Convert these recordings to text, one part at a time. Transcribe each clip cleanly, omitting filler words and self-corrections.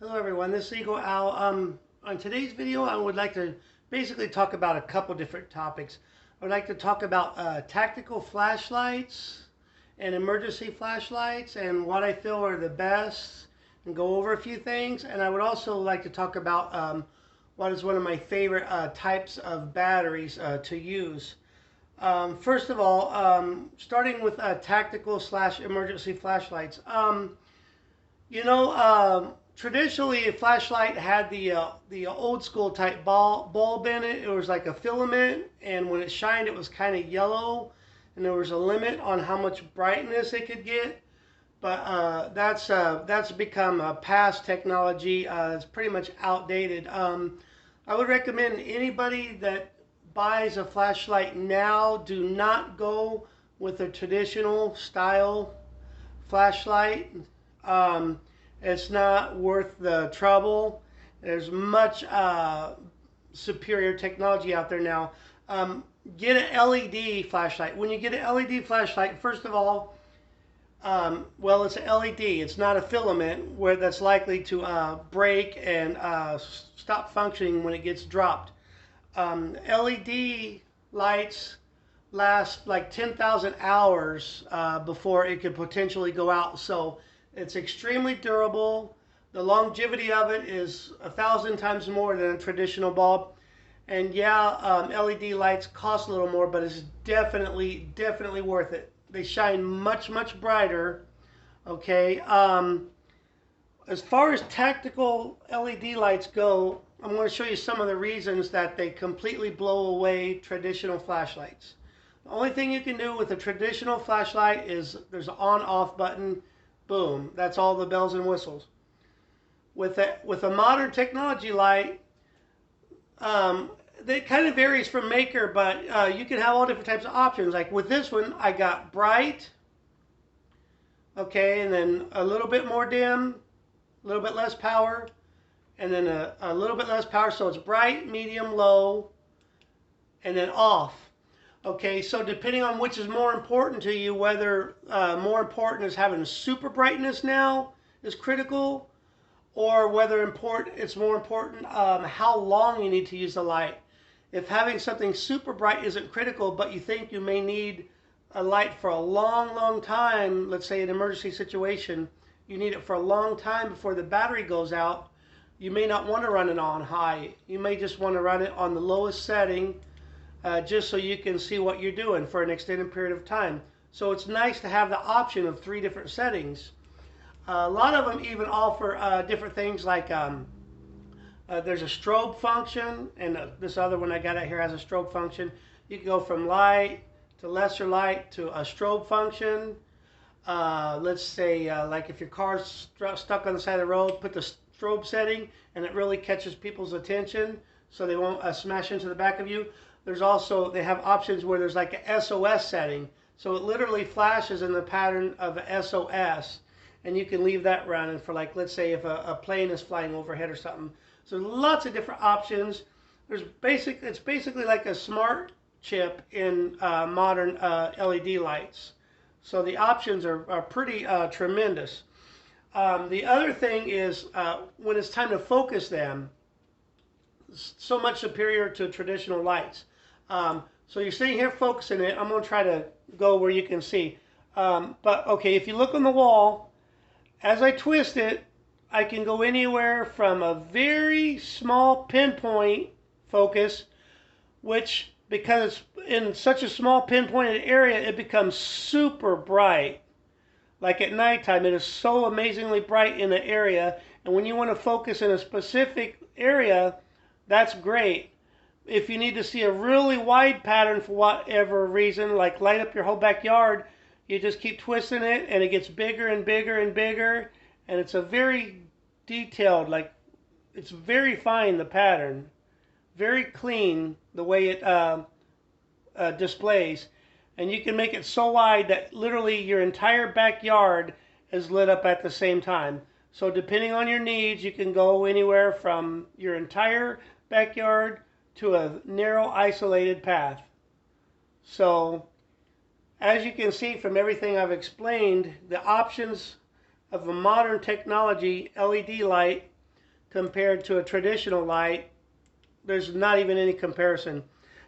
Hello everyone, this is Eagle Owl. On today's video, I would like to basically talk about a couple different topics. I would like to talk about tactical flashlights and emergency flashlights and what I feel are the best and go over a few things. And I would also like to talk about what is one of my favorite types of batteries to use. First of all, starting with tactical slash emergency flashlights. Traditionally a flashlight had the old school type bulb in it. It was like a filament, and when it shined, it was kind of yellow, and there was a limit on how much brightness it could get. But that's become a past technology. It's pretty much outdated. I would recommend anybody that buys a flashlight now, do not go with a traditional style flashlight. Um, it's not worth the trouble. There's much superior technology out there now. Get an LED flashlight. When you get an LED flashlight, first of all, well, it's an LED. It's not a filament where that's likely to break and stop functioning when it gets dropped. LED lights last like 10,000 hours before it could potentially go out. So it's extremely durable. The longevity of it is 1,000 times more than a traditional bulb. And yeah, LED lights cost a little more, but it's definitely worth it. They shine much brighter. Okay. As far as tactical LED lights go, I'm going to show you some of the reasons that they completely blow away traditional flashlights. The only thing you can do with a traditional flashlight is there's an on-off button. Boom. That's all the bells and whistles. With a modern technology light, it kind of varies from maker, but you can have all different types of options. Like with this one, I got bright, okay, and then a little bit more dim, a little bit less power, and then a little bit less power. So it's bright, medium, low, and then off. Okay, so depending on which is more important to you, whether more important is having super brightness now is critical, or whether it's more important how long you need to use the light. If having something super bright isn't critical, but you think you may need a light for a long time, let's say an emergency situation, you need it for a long time before the battery goes out, you may not want to run it on high. You may just want to run it on the lowest setting, just so you can see what you're doing for an extended period of time. So it's nice to have the option of 3 different settings. A lot of them even offer different things like there's a strobe function, and this other one I got out here has a strobe function. You can go from light to lesser light to a strobe function. Let's say like if your car's stuck on the side of the road, put the strobe setting and it really catches people's attention so they won't smash into the back of you. There's also, they have options where there's like a SOS setting. So it literally flashes in the pattern of a SOS, and you can leave that running for, like, let's say if a plane is flying overhead or something. So lots of different options. It's basically like a smart chip in modern LED lights. So the options are pretty tremendous. The other thing is when it's time to focus them, so much superior to traditional lights. So you're sitting here focusing it. I'm going to try to go where you can see. But okay, if you look on the wall, as I twist it, I can go anywhere from a very small pinpoint focus, which, because it's in such a small pinpointed area, it becomes super bright. Like at nighttime, it is so amazingly bright in the area. And when you want to focus in a specific area, that's great. If you need to see a really wide pattern for whatever reason, like light up your whole backyard, you just keep twisting it and it gets bigger and bigger and bigger. And it's a very detailed, like, it's very fine, the pattern. Very clean the way it displays. And you can make it so wide that literally your entire backyard is lit up at the same time. So depending on your needs, you can go anywhere from your entire backyard to a narrow isolated path. So as you can see from everything I've explained, the options of a modern technology LED light compared to a traditional light, there's not even any comparison.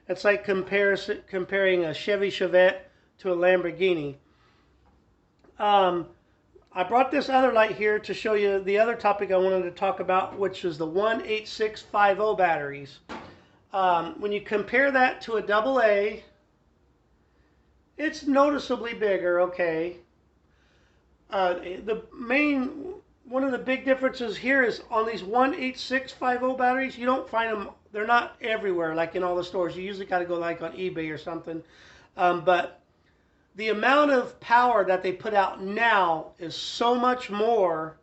It's like comparing a Chevy Chevette to a Lamborghini. I brought this other light here to show you the other topic I wanted to talk about, which is the 18650 batteries. When you compare that to a AA, it's noticeably bigger, okay. One of the big differences here is on these 18650 batteries, you don't find them, they're not everywhere like in all the stores. You usually got to go like on eBay or something. But the amount of power that they put out now is so much more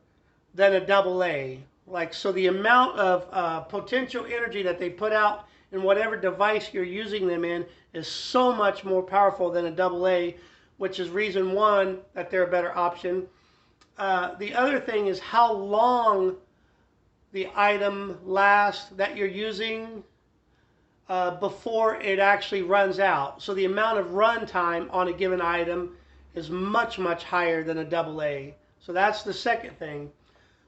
than a AA. Like, so the amount of potential energy that they put out in whatever device you're using them in is so much more powerful than a AA, which is reason one that they're a better option. The other thing is how long the item lasts that you're using before it actually runs out. So the amount of run time on a given item is much, much higher than a AA. So that's the second thing.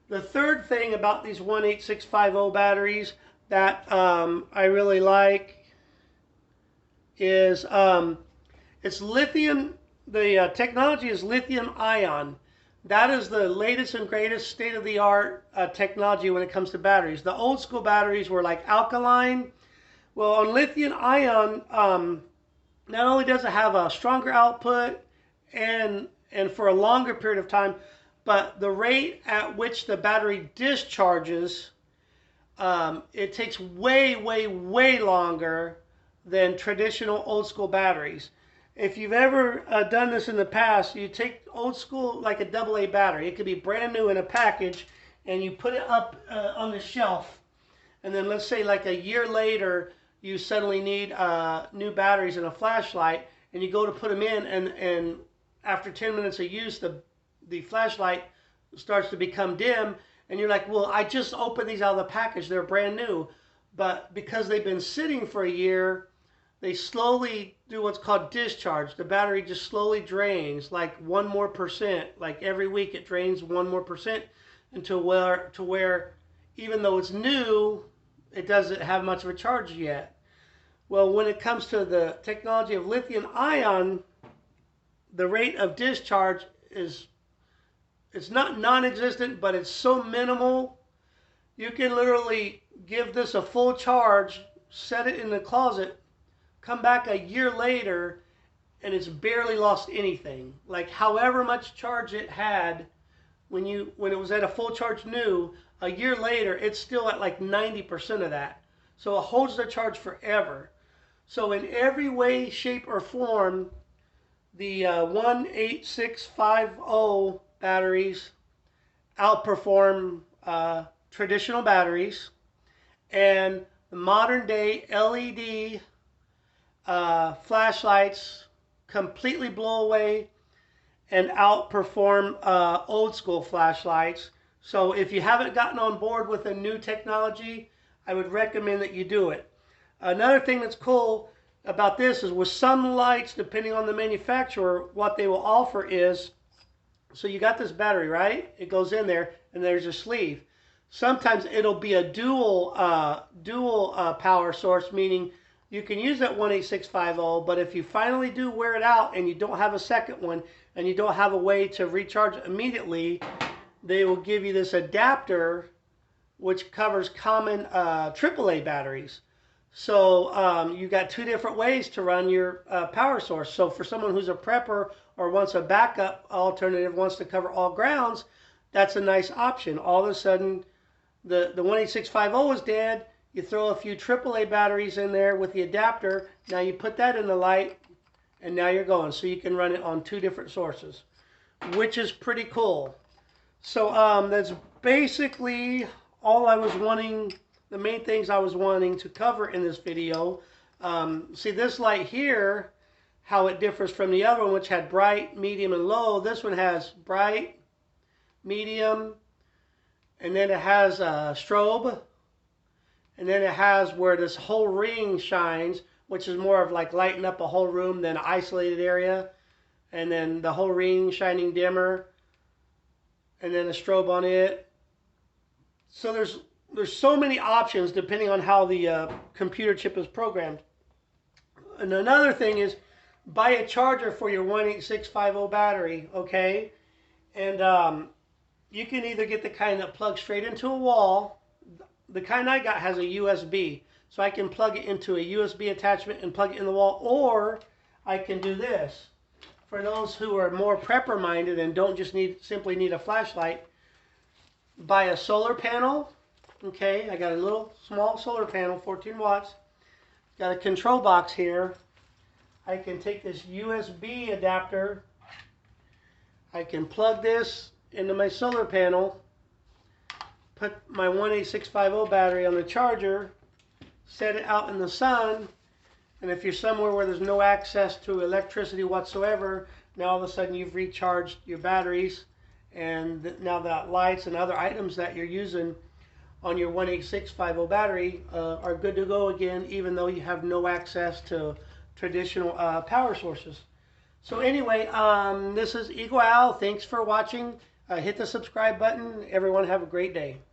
The third thing about these 18650 batteries that I really like is it's lithium. The technology is lithium ion. That is the latest and greatest state-of-the-art technology when it comes to batteries. The old school batteries were like alkaline. Well, on lithium ion, not only does it have a stronger output and for a longer period of time, but the rate at which the battery discharges, it takes way, way, way longer than traditional old school batteries. If you've ever done this in the past, you take old school, like a AA battery. It could be brand new in a package, and you put it up on the shelf. And then let's say like a year later, you suddenly need new batteries and a flashlight, and you go to put them in, and after 10 minutes of use, the flashlight starts to become dim, and you're like, well, I just opened these out of the package. They're brand new. But because they've been sitting for a year, they slowly do what's called discharge. The battery just slowly drains, like 1 more percent. Like every week it drains 1 more percent until where even though it's new, it doesn't have much of a charge yet. Well, when it comes to the technology of lithium ion, the rate of discharge it's not non-existent, but it's so minimal. You can literally give this a full charge, set it in the closet, come back a year later, and it's barely lost anything. Like however much charge it had when it was at a full charge new, a year later, it's still at like 90% of that. So it holds the charge forever. So in every way, shape, or form, the 18650 batteries outperform traditional batteries, and the modern day LED flashlights completely blow away and outperform old school flashlights. So if you haven't gotten on board with a new technology, I would recommend that you do it. Another thing that's cool about this is with some lights, depending on the manufacturer, what they will offer is, so you got this battery, right? It goes in there and there's a sleeve. Sometimes it'll be a dual power source, meaning you can use that 18650, but if you finally do wear it out and you don't have a second one and you don't have a way to recharge it immediately, they will give you this adapter which covers common AAA batteries. So you got 2 different ways to run your power source. So for someone who's a prepper or wants a backup alternative, wants to cover all grounds, that's a nice option. All of a sudden, the 18650 is dead. You throw a few AAA batteries in there with the adapter. Now you put that in the light, and now you're going. So you can run it on 2 different sources, which is pretty cool. So that's basically all I was wanting, the main things I was wanting to cover in this video. See this light here, how it differs from the other one, which had bright, medium, and low. This one has bright, medium, and then it has strobe. And then it has where this whole ring shines, which is more of like lighting up a whole room than an isolated area. And then the whole ring shining dimmer. And then a strobe on it. So there's there's so many options depending on how the computer chip is programmed. And another thing is buy a charger for your 18650 battery, okay? And you can either get the kind that plugs straight into a wall. The kind I got has a USB, so I can plug it into a USB attachment and plug it in the wall, or I can do this. For those who are more prepper minded and don't just simply need a flashlight, buy a solar panel. Okay, I got a little small solar panel, 14 watts. Got a control box here. I can take this USB adapter. I can plug this into my solar panel, put my 18650 battery on the charger, set it out in the sun, and if you're somewhere where there's no access to electricity whatsoever, now all of a sudden you've recharged your batteries, and now the lights and other items that you're using on your 18650 battery are good to go again, even though you have no access to traditional power sources. So anyway, this is Eagle Al. Thanks for watching. Hit the subscribe button. Everyone have a great day.